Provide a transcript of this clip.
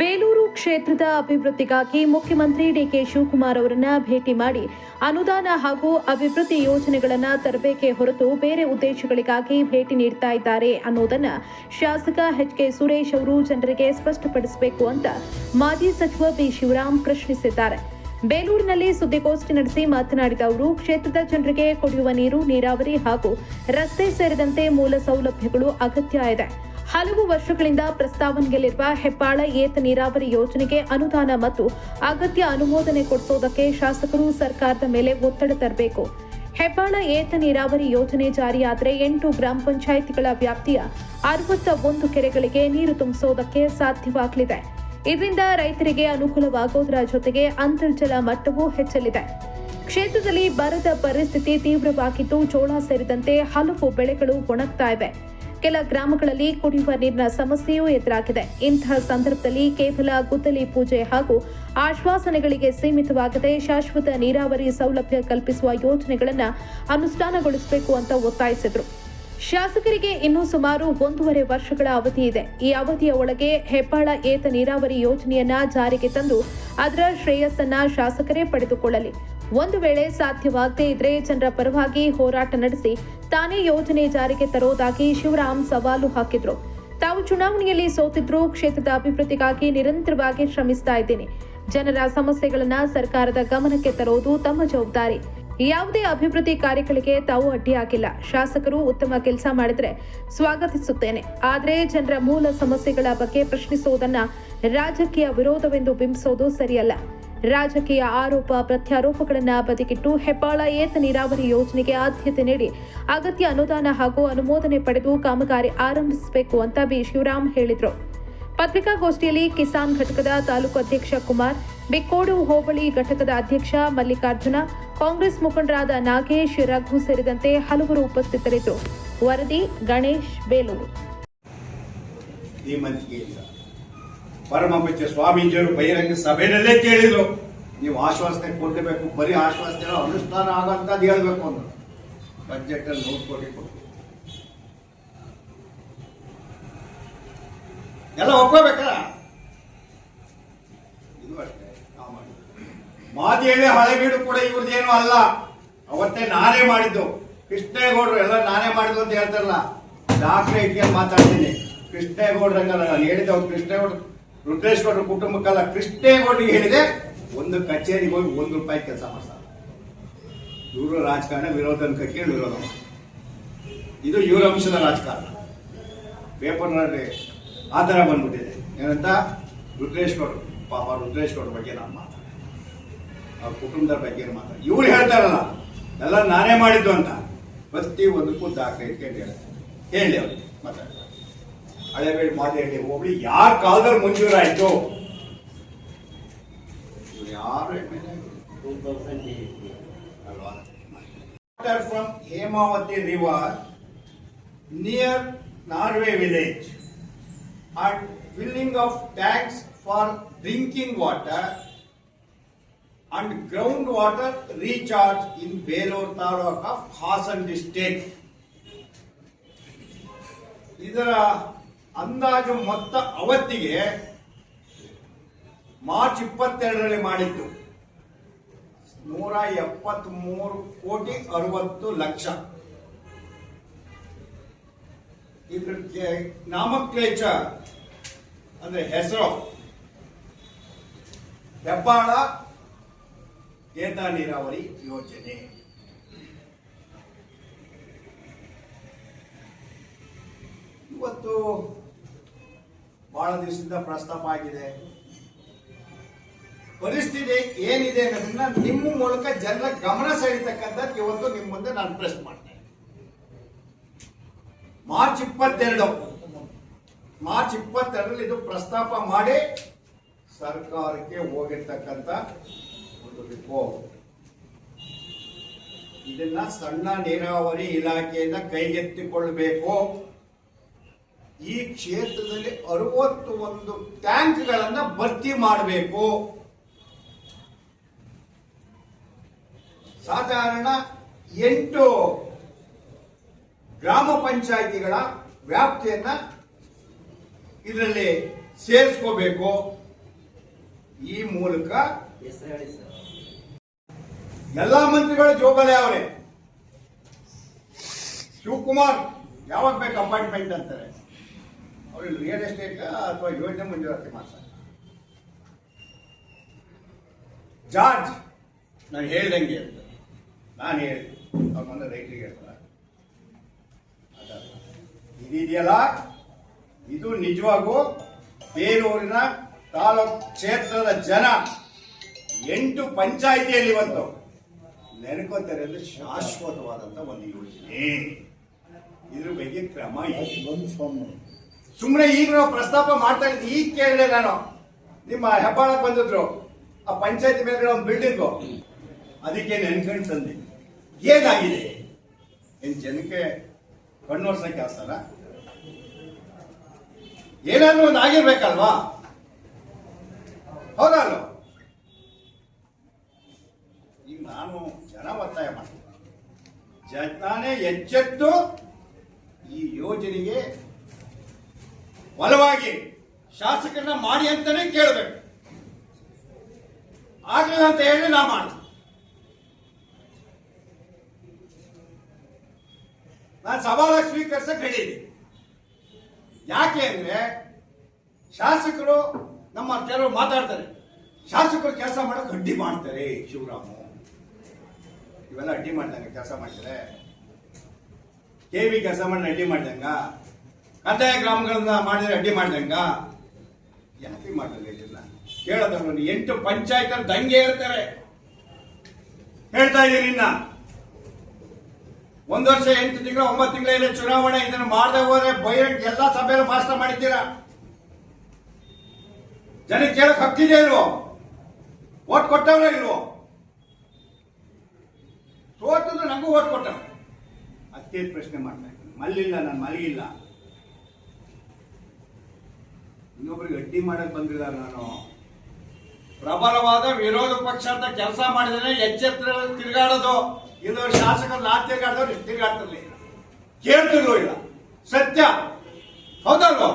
ಬೇಲೂರು ಕ್ಷೇತ್ರದ ಅಭಿವೃದ್ಧಿಗಾಗಿ ಮುಖ್ಯಮಂತ್ರಿ ಡಿಕೆ ಶಿವಕುಮಾರ್ ಅವರನ್ನ ಭೇಟಿ ಮಾಡಿ ಅನುದಾನ ಹಾಗೂ ಅಭಿವೃದ್ಧಿ ಯೋಜನೆಗಳನ್ನು ತರಬೇಕೆ ಹೊರತು ಬೇರೆ ಉದ್ದೇಶಗಳಿಗಾಗಿ ಭೇಟಿ ನೀಡ್ತಾ ಇದ್ದಾರೆ ಅನ್ನೋದನ್ನ ಶಾಸಕ ಎಚ್.ಕೆ. ಸುರೇಶ್ ಅವರು ಜನರಿಗೆ ಸ್ಪಷ್ಟಪಡಿಸಬೇಕು ಅಂತ ಮಾಜಿ ಸಚಿವ ಬಿ. ಶಿವರಾಮ್ ಪ್ರಶ್ನಿಸಿದ್ದಾರೆ. ಬೇಲೂರಿನಲ್ಲಿ ಸುದ್ದಿಗೋಷ್ಠಿ ನಡೆಸಿ ಮಾತನಾಡಿದ ಅವರು, ಕ್ಷೇತ್ರದ ಜನರಿಗೆ ಕುಡಿಯುವ ನೀರು, ನೀರಾವರಿ ಹಾಗೂ ರಸ್ತೆ ಸೇರಿದಂತೆ ಮೂಲ ಸೌಲಭ್ಯಗಳು ಅಗತ್ಯ ಇದೆ. ಹಲವು ವರ್ಷಗಳಿಂದ ಪ್ರಸ್ತಾವನೆಯಲ್ಲಿರುವ ಹೆಬ್ಬಾಳ ಏತ ನೀರಾವರಿ ಯೋಜನೆಗೆ ಅನುದಾನ ಮತ್ತು ಅಗತ್ಯ ಅನುಮೋದನೆ ಕೊಡಿಸುವುದಕ್ಕೆ ಶಾಸಕರು ಸರ್ಕಾರದ ಮೇಲೆ ಒತ್ತಡ ತರಬೇಕು. ಹೆಬ್ಬಾಳ ಏತ ನೀರಾವರಿ ಯೋಜನೆ ಜಾರಿಯಾದರೆ 8 ಗ್ರಾಮ ಪಂಚಾಯಿತಿಗಳ ವ್ಯಾಪ್ತಿಯ 61 ಕೆರೆಗಳಿಗೆ ನೀರು ತುಂಬಿಸುವುದಕ್ಕೆ ಸಾಧ್ಯವಾಗಲಿದೆ. ಇದರಿಂದ ರೈತರಿಗೆ ಅನುಕೂಲವಾಗುವುದರ ಜೊತೆಗೆ ಅಂತರ್ಜಲ ಮಟ್ಟವೂ ಹೆಚ್ಚಲಿದೆ. ಕ್ಷೇತ್ರದಲ್ಲಿ ಬರದ ಪರಿಸ್ಥಿತಿ ತೀವ್ರವಾಗಿದ್ದು, ಜೋಳ ಸೇರಿದಂತೆ ಹಲವು ಬೆಳೆಗಳು ಒಣಗ್ತಾ ಇವೆ. ಕೆಲ ಗ್ರಾಮಗಳಲ್ಲಿ ಕುಡಿಯುವ ನೀರಿನ ಸಮಸ್ಯೆಯೂ ಎದುರಾಗಿದೆ. ಇಂತಹ ಸಂದರ್ಭದಲ್ಲಿ ಕೇವಲ ಗುದ್ದಲಿ ಪೂಜೆ ಹಾಗೂ ಆಶ್ವಾಸನೆಗಳಿಗೆ ಸೀಮಿತವಾಗದೆ ಶಾಶ್ವತ ನೀರಾವರಿ ಸೌಲಭ್ಯ ಕಲ್ಪಿಸುವ ಯೋಜನೆಗಳನ್ನು ಅನುಷ್ಠಾನಗೊಳಿಸಬೇಕು ಅಂತ ಒತ್ತಾಯಿಸಿದರು. ಶಾಸಕರಿಗೆ ಇನ್ನೂ ಸುಮಾರು 1.5 ವರ್ಷಗಳ ಅವಧಿ ಇದೆ. ಈ ಅವಧಿಯ ಒಳಗೆ ಹೆಬ್ಬಾಳ ಏತ ನೀರಾವರಿ ಯೋಜನೆಯನ್ನ ಜಾರಿಗೆ ತಂದು ಅದರ ಶ್ರೇಯಸ್ಸನ್ನ ಶಾಸಕರೇ ಪಡೆದುಕೊಳ್ಳಲಿ. ಒಂದು ವೇಳೆ ಸಾಧ್ಯವಾಗದೇ ಇದ್ರೆ ಜನರ ಪರವಾಗಿ ಹೋರಾಟ ನಡೆಸಿ ತಾನೇ ಯೋಜನೆ ಜಾರಿಗೆ ತರೋದಾಗಿ ಶಿವರಾಮ್ ಸವಾಲು ಹಾಕಿದ್ರು. ತಾವು ಚುನಾವಣೆಯಲ್ಲಿ ಸೋತಿದ್ರು, ಕ್ಷೇತ್ರದ ಅಭಿವೃದ್ಧಿಗಾಗಿ ನಿರಂತರವಾಗಿ ಶ್ರಮಿಸ್ತಾ ಇದ್ದೀನಿ. ಜನರ ಸಮಸ್ಯೆಗಳನ್ನ ಸರ್ಕಾರದ ಗಮನಕ್ಕೆ ತರೋದು ತಮ್ಮ ಜವಾಬ್ದಾರಿ. ಯಾವುದೇ ಅಭಿವೃದ್ಧಿ ಕಾರ್ಯಗಳಿಗೆ ತಾವು ಅಡ್ಡಿಯಾಗಿಲ್ಲ. ಶಾಸಕರು ಉತ್ತಮ ಕೆಲಸ ಮಾಡಿದ್ರೆ ಸ್ವಾಗತಿಸುತ್ತೇನೆ. ಆದರೆ ಜನರ ಮೂಲ ಸಮಸ್ಯೆಗಳ ಬಗ್ಗೆ ಪ್ರಶ್ನಿಸುವುದನ್ನ ರಾಜಕೀಯ ವಿರೋಧವೆಂದು ಬಿಂಬಿಸೋದು ಸರಿಯಲ್ಲ. ರಾಜಕೀಯ ಆರೋಪ ಪ್ರತ್ಯಾರೋಪಗಳನ್ನು ಬದಿಗಿಟ್ಟು ಹೆಬ್ಬಾಳ ಏತ ನೀರಾವರಿ ಯೋಜನೆಗೆ ಆದ್ಯತೆ ನೀಡಿ ಅಗತ್ಯ ಅನುದಾನ ಹಾಗೂ ಅನುಮೋದನೆ ಪಡೆದು ಕಾಮಗಾರಿ ಆರಂಭಿಸಬೇಕು ಅಂತ ಬಿ. ಶಿವರಾಮ್ ಹೇಳಿದರು. ಪತ್ರಿಕಾಗೋಷ್ಠಿಯಲ್ಲಿ ಕಿಸಾನ್ ಘಟಕದ ತಾಲೂಕು ಅಧ್ಯಕ್ಷ ಕುಮಾರ್, ಬಿಕ್ಕೋಡು ಹೋಬಳಿ ಘಟಕದ ಅಧ್ಯಕ್ಷ ಮಲ್ಲಿಕಾರ್ಜುನ, ಕಾಂಗ್ರೆಸ್ ಮುಖಂಡರಾದ ನಾಗೇಶ್, ರಘು ಸೇರಿದಂತೆ ಹಲವರು ಉಪಸ್ಥಿತರಿದ್ದರು. ವರದಿ ಗಣೇಶ್, ಬೇಲೂರು. ಪರಮಪೂಜ್ಯ ಸ್ವಾಮೀಜಿಯವರು ಬಹಿರಂಗ ಸಭೆಯಲ್ಲೇ ಕೇಳಿದ್ರು, ನೀವು ಆಶ್ವಾಸನೆ ಕೊಡಬೇಕು, ಬರೀ ಆಶ್ವಾಸನೆ ಅನುಷ್ಠಾನ ಆಗಂತದ್ದು ಹೇಳ್ಬೇಕು ಅಂದ್ರು. ಬಜೆಟ್ ಅಲ್ಲಿ 100 ಕೋಟಿ ಕೊಟ್ಟು ಎಲ್ಲ ಒಪ್ಕೋಬೇಕಲ್ಲ. ಇದು ಅಷ್ಟೇ ನಾವು ಮಾಡಿದ್ದು. ಮಾದಿಯಲ್ಲಿ ಹಳೆಬೀಡು ಕೂಡ ಇವ್ರದ್ದೇನು ಅಲ್ಲ, ಅವತ್ತೇ ನಾನೇ ಮಾಡಿದ್ದು. ಕೃಷ್ಣೇಗೌಡರು ಎಲ್ಲ ನಾನೇ ಮಾಡಿದ್ದು ಅಂತ ಹೇಳ್ತಾರಲ್ಲ, ದಾಖಲೆ ಇಟ್ಕೊಂಡು ಮಾತಾಡ್ತೀನಿ. ಕೃಷ್ಣೇಗೌಡರಂಗಲ್ಲ ನಾನು ಹೇಳಿದ್ದವ್ರು, ಕೃಷ್ಣೇಗೌಡರು ರುದ್ರೇಶ್ವರ ಕುಟುಂಬಕ್ಕಲ್ಲ, ಕೃಷ್ಣೇಗೌಡರಿಗೆ ಹೇಳಿದೆ, ಒಂದು ಕಚೇರಿಗೆ ಹೋಗಿ 1 ರೂಪಾಯಿ ಕೆಲಸ ಮಾಡ್ತಾರೆ. ಇವರು ರಾಜಕಾರಣ ವಿರೋಧನ ಕಟ್ಟಿ ವಿರೋಧ, ಇದು ಇವರ ಅಂಶದ ರಾಜಕಾರಣ. ಪೇಪರ್ನಲ್ಲಿ ಆ ಥರ ಬಂದ್ಬಿಟ್ಟಿದೆ. ಏನಂತ ರುದ್ರೇಶ್ವರ, ಪಾಪ ರುದ್ರೇಶ್ವರ ಬಗ್ಗೆ ನಾನು ಮಾತಾಡ, ಅವ್ರ ಕುಟುಂಬದ ಬಗ್ಗೆ ಮಾತಾಡ. ಇವ್ರು ಹೇಳ್ತಾರಲ್ಲ ಎಲ್ಲ ನಾನೇ ಮಾಡಿದ್ದು ಅಂತ, ಪ್ರತಿ ಒಂದಕ್ಕೂ ದಾಖಲೆ ಇಟ್ಕೊಂಡು ಹೇಳ್ತಾರೆ. ಹೇಳಿ ಅವ್ರಿಗೆ ಮಾತಾಡ್ತಾರೆ. ಹಳೆಬೀಡು ಮಾದೇಹಳ್ಳಿ ಹೋಬಳಿ ಯಾರ ಕಾಲದಲ್ಲಿ ಮಂಜೂರಾಯಿತು? ಯಾರು ಅಲ್ವಾ? From Hemavati river near Narve village and filling of tanks for drinking water and ground water recharge in Belur taluk of Hassan district. ಇದರ ಅಂದಾಜು ಮೊತ್ತ ಅವತ್ತಿಗೆ ಮಾರ್ಚ್ 22ರಲ್ಲಿ ಮಾಡಿದ್ದು 173,60,00,000. ಇದ್ರ ನಾಮಕ್ಲೇಚರ್ ಅಂದ್ರೆ ಹೆಸರು ಹೆಬ್ಬಾಳ ಏತ ನೀರಾವರಿ ಯೋಜನೆ. ಇವತ್ತು ಬಹಳ ದಿವಸದಿಂದ ಪ್ರಸ್ತಾಪ ಆಗಿದೆ. ಪರಿಸ್ಥಿತಿ ಏನಿದೆ ಅನ್ನೋದನ್ನ ನಿಮ್ಮ ಮೂಲಕ ಜನರ ಗಮನ ಸೆಳೀತಕ್ಕಂಥದ್ದು ಇವತ್ತು ನಿಮ್ಮ ಮುಂದೆ ನಾನು ಪ್ರೆಸ್ ಮಾಡ್ತೇನೆ. ಮಾರ್ಚ್ 22ರಲ್ಲಿ ಇದು ಪ್ರಸ್ತಾಪ ಮಾಡಿ ಸರ್ಕಾರಕ್ಕೆ ಹೋಗಿರ್ತಕ್ಕಂಥ ಒಂದು ರಿಪೋರ್ಟ್. ಇದನ್ನ ಸಣ್ಣ ನೀರಾವರಿ ಇಲಾಖೆಯಿಂದ ಕೈಗೆತ್ತಿಕೊಳ್ಳಬೇಕು. ಈ ಕ್ಷೇತ್ರದಲ್ಲಿ 61 ಟ್ಯಾಂಕ್ಗಳನ್ನ ಭರ್ತಿ ಮಾಡಬೇಕು. ಸಾಧಾರಣ 8 ಗ್ರಾಮ ಪಂಚಾಯಿತಿಗಳ ವ್ಯಾಪ್ತಿಯನ್ನ ಇದರಲ್ಲಿ ಸೇರಿಸ್ಕೋಬೇಕು. ಈ ಮೂಲಕ ಎಲ್ಲಾ ಮಂತ್ರಿಗಳು ಜೋಬಲೆ ಅವರೇ. ಶಿವಕುಮಾರ್ ಯಾವಾಗ ಬೇಕು ಅಪಾಯಿಂಟ್ಮೆಂಟ್ ಅಂತಾರೆ. ಅವ್ರಿಗೆ ರಿಯಲ್ ಎಸ್ಟೇಟ್ ಅಥವಾ ಯೋಜನೆ ಮಂಜೂರಾತಿ ಮಾಡ್ತಾರೆ. ಜಾರ್ಜ್ ನಾನು ಹೇಳ್ದಂಗೆ ಅಂತ ನಾನು ಹೇಳಿ ಅವ್ರ ಮುಂದೆ ರೈತರಿಗೆ ಹೇಳ್ತಾರೆ. ಇದೆಯಲ್ಲ, ಇದು ನಿಜವಾಗೂ ಬೇಲೂರಿನ ತಾಲೂಕು ಕ್ಷೇತ್ರದ ಜನ 8 ಪಂಚಾಯಿತಿಯಲ್ಲಿ ಇವತ್ತು ನೆನಕೋತಾರೆ ಅಂದ್ರೆ ಶಾಶ್ವತವಾದಂತ ಒಂದು ಯೋಜನೆ. ಇದ್ರ ಬಗ್ಗೆ ಕ್ರಮ ಸುಮ್ಮನೆ ಈಗ ನಾವು ಪ್ರಸ್ತಾಪ ಮಾಡ್ತಾ ಇದ್ದೀವಿ. ಈಗ ಕೇಳಿದೆ ನಾನು, ನಿಮ್ಮ ಹೆಬ್ಬಾಳಕ್ಕೆ ಬಂದಿದ್ರು ಆ ಪಂಚಾಯತಿ ಮೇಲೆ ಒಂದು ಬಿಲ್ಡಿಂಗು, ಅದಕ್ಕೆ ನೆನ್ಕೊಂಡು ತಂದೆ. ಏನಾಗಿದೆ? ಏನ್ ಜನಕ್ಕೆ ಕಣ್ಣೋರ್ಸ ಕೆಲಸನ? ಏನಾದ್ರೂ ಒಂದು ಆಗಿರ್ಬೇಕಲ್ವಾ? ಹೌದಲ್ವ? ಈಗ ನಾನು ಜನ ಒತ್ತಾಯ ಮಾಡ್ತೀನಿ, ನಾನೇ ಎಚ್ಚೆತ್ತು ಈ ಯೋಜನೆಗೆ ಬಲವಾಗಿ ಶಾಸಕರನ್ನ ಮಾಡಿ ಅಂತಾನೆ ಕೇಳಬೇಕು. ಆಗಲಿಲ್ಲ ಅಂತ ಹೇಳಿ ನಾ ಮಾಡ್ತೀನಿ. ನಾನು ಸವಾಲಾಗಿ ಸ್ವೀಕರಿಸಕ್ಕೆ ರೆಡಿ ಇದ್ದೀನಿ. ಯಾಕೆ ಅಂದ್ರೆ ಶಾಸಕರು ನಮ್ಮ ಕೆಲವರು ಮಾತಾಡ್ತಾರೆ, ಶಾಸಕರು ಕೆಲಸ ಮಾಡೋಕೆ ಅಡ್ಡಿ ಮಾಡ್ತಾರೆ. ಶಿವರಾಮು ಇವೆಲ್ಲ ಅಡ್ಡಿ ಮಾಡ್ದಂಗ ಕೆಲಸ ಮಾಡ್ತಾರೆ. ಕೆವಿ ಕೆಲಸ ಮಾಡಿ ಅಡ್ಡಿ ಮಾಡ್ದಂಗ, ಕಂದಾಯ ಗ್ರಾಮಗಳನ್ನ ಮಾಡಿದ್ರೆ ಅಡ್ಡಿ ಮಾಡ್ದಂಗ, ಯಾಕೆ ಮಾಡಲ್ಲ ಇದನ್ನ ಕೇಳೋದವ್ರು 8 ಪಂಚಾಯತ್ ದಂಗೆ ಹೇಳ್ತಾರೆ. ಹೇಳ್ತಾ ಇದ್ದೀನಿ, ಇನ್ನ 1 ವರ್ಷ 8 ತಿಂಗಳು 9 ತಿಂಗಳ ಚುನಾವಣೆ. ಇದನ್ನು ಮಾಡದೆ ಹೋದ್ರೆ ಬಹಿರಂಗ ಎಲ್ಲಾ ಸಭೆಯಲ್ಲೂ ಭಾಷಣ ಮಾಡಿದ್ದೀರಾ. ಜನಕ್ಕೆ ಕೇಳಕ್ ಹಕ್ಕಿದೆ ಇಲ್ವೋ? ಓಟ್ ಕೊಟ್ಟವ್ರ ಇಲ್ವೋ? ಸೋತದ್ದು ನಂಗೂ ಓಟ್ ಕೊಟ್ಟವ್ರು. ಅದಕ್ಕೆ ಪ್ರಶ್ನೆ ಮಾಡ್ತಾ ಇದ್ದೀನಿ. ಮಲ್ಲಿಲ್ಲ, ನಾನು ಮಲಗಿಲ್ಲ. ಇನ್ನೊಬ್ಬರಿಗೆ ಅಡ್ಡಿ ಮಾಡಕ್ ಬಂದಿಲ್ಲ. ನಾನು ಪ್ರಬಲವಾದ ವಿರೋಧ ಪಕ್ಷ ಅಂತ ಕೆಲಸ ಮಾಡಿದ್ರೆ ಎಚ್ಚೆತ್ತ ತಿರುಗಾಡೋದು. ಇದು ಶಾಸಕರು ನಾ ತಿರುಗಾಡೋರು ತಿರುಗಾಡ್ತಿರ್ಲಿ, ಕೇಳ್ತಿರ್ಲೂ ಇಲ್ಲ. ಸತ್ಯ ಹೌದಲ್ವೋ?